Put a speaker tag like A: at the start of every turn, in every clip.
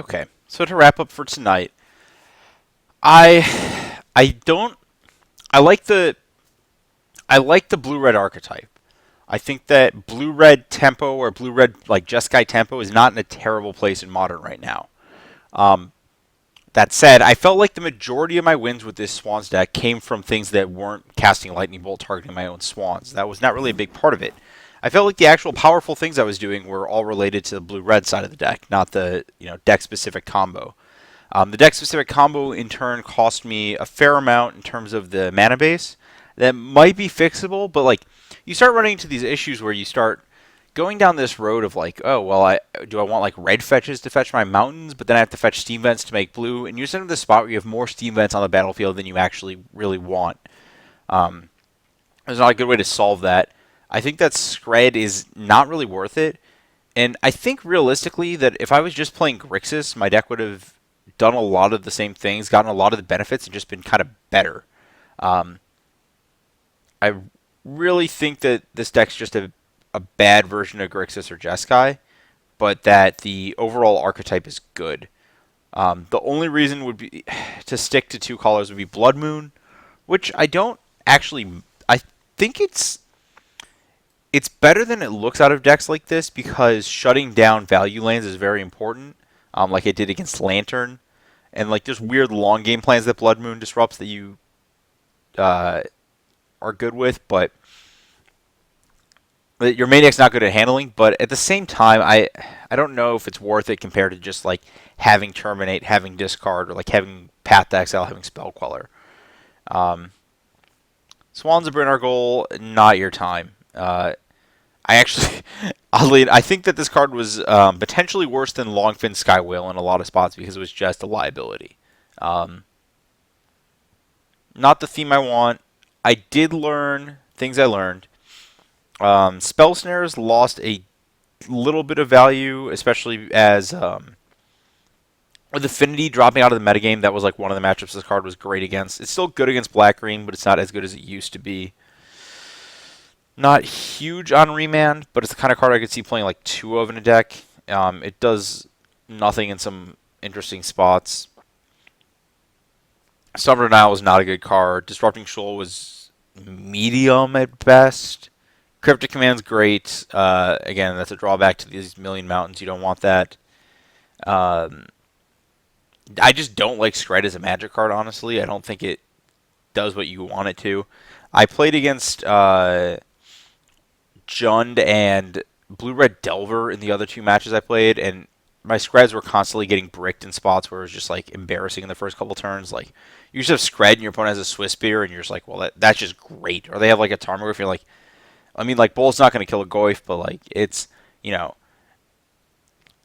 A: Okay, so to wrap up for tonight, I don't I like the blue red archetype. I think that blue red tempo or blue red like Jeskai tempo is not in a terrible place in modern right now. Um, that said, I felt like the majority of my wins with this Swans deck came from things that weren't casting Lightning Bolt targeting my own Swans. That was not really a big part of it. I felt like the actual powerful things I was doing were all related to the blue-red side of the deck, not the deck-specific combo. The deck-specific combo in turn cost me a fair amount in terms of the mana base. That might be fixable, but like you start running into these issues where you start going down this road of like, oh well, I want like red fetches to fetch my mountains, but then I have to fetch steam vents to make blue, and you're sitting in this spot where you have more steam vents on the battlefield than you actually really want. Um, there's not a good way to solve that. I think that Skred is not really worth it, and I think realistically that if I was just playing Grixis, my deck would have done a lot of the same things, gotten a lot of the benefits, and just been kind of better. Um, I really think that this deck's just a bad version of Grixis or Jeskai, but that the overall archetype is good. The only reason would be to stick to two colors would be Blood Moon, which I don't actually. I think it's better than it looks out of decks like this because shutting down value lands is very important, like it did against Lantern, and like there's weird long game plans that Blood Moon disrupts that you are good with, but your main deck's not good at handling. But at the same time, I don't know if it's worth it compared to just like having Terminate, having Discard, or like having Path to Exile, having Spell Queller. Swans of Brynargol, not your time. I actually, oddly, I think that this card was potentially worse than Longfin Sky Whale in a lot of spots because it was just a liability. Not the theme I want. I did learn things I learned. Spell Snares lost a little bit of value, especially as with Affinity dropping out of the metagame. That was like one of the matchups this card was great against. It's still good against Black-Green, but it's not as good as it used to be. Not huge on Remand, but it's the kind of card I could see playing like two of in a deck. It does nothing in some interesting spots. Summer Denial was not a good card. Disrupting Shoal was medium at best. Cryptic Command's great. Again, that's a drawback to these million mountains. You don't want that. I just don't like Skred as a magic card, honestly. I don't think it does what you want it to. I played against Jund and Blue-Red Delver in the other two matches I played, and my Skreds were constantly getting bricked in spots where it was just like embarrassing in the first couple turns. Like you just have Skred and your opponent has a Swiss Spear, and you're just like, well, that's just great. Or they have like a Tarmogoyf, you're like, I mean, like Bull's not going to kill a Goyf, but like it's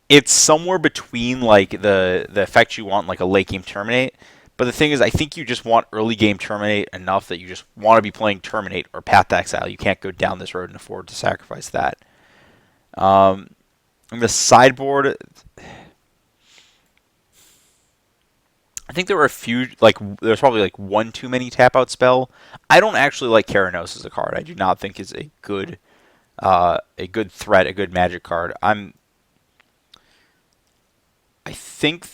A: it's somewhere between like the effect you want, like a late game Terminate. But the thing is, I think you just want early game Terminate enough that you just want to be playing Terminate or Path to Exile. You can't go down this road and afford to sacrifice that. In the sideboard, I think there were a few, like, there's probably like one too many tap out spell. I don't actually like Keranos as a card. I do not think it's a good threat, a good magic card. I think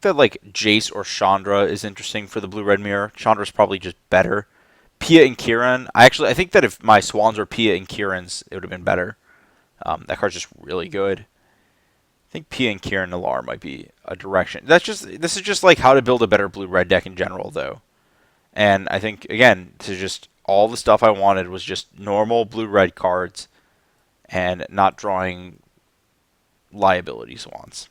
A: that like Jace or Chandra is interesting for the blue-red mirror. Chandra's probably just better. Pia and Kieran. I think that if my Swans were Pia and Kieran's, it would have been better. That card's just really good. I think Pia and Kieran Nalar might be a direction. This is just like how to build a better blue-red deck in general, though. And I think again, to just all the stuff I wanted was just normal blue-red cards, and not drawing liability Swans.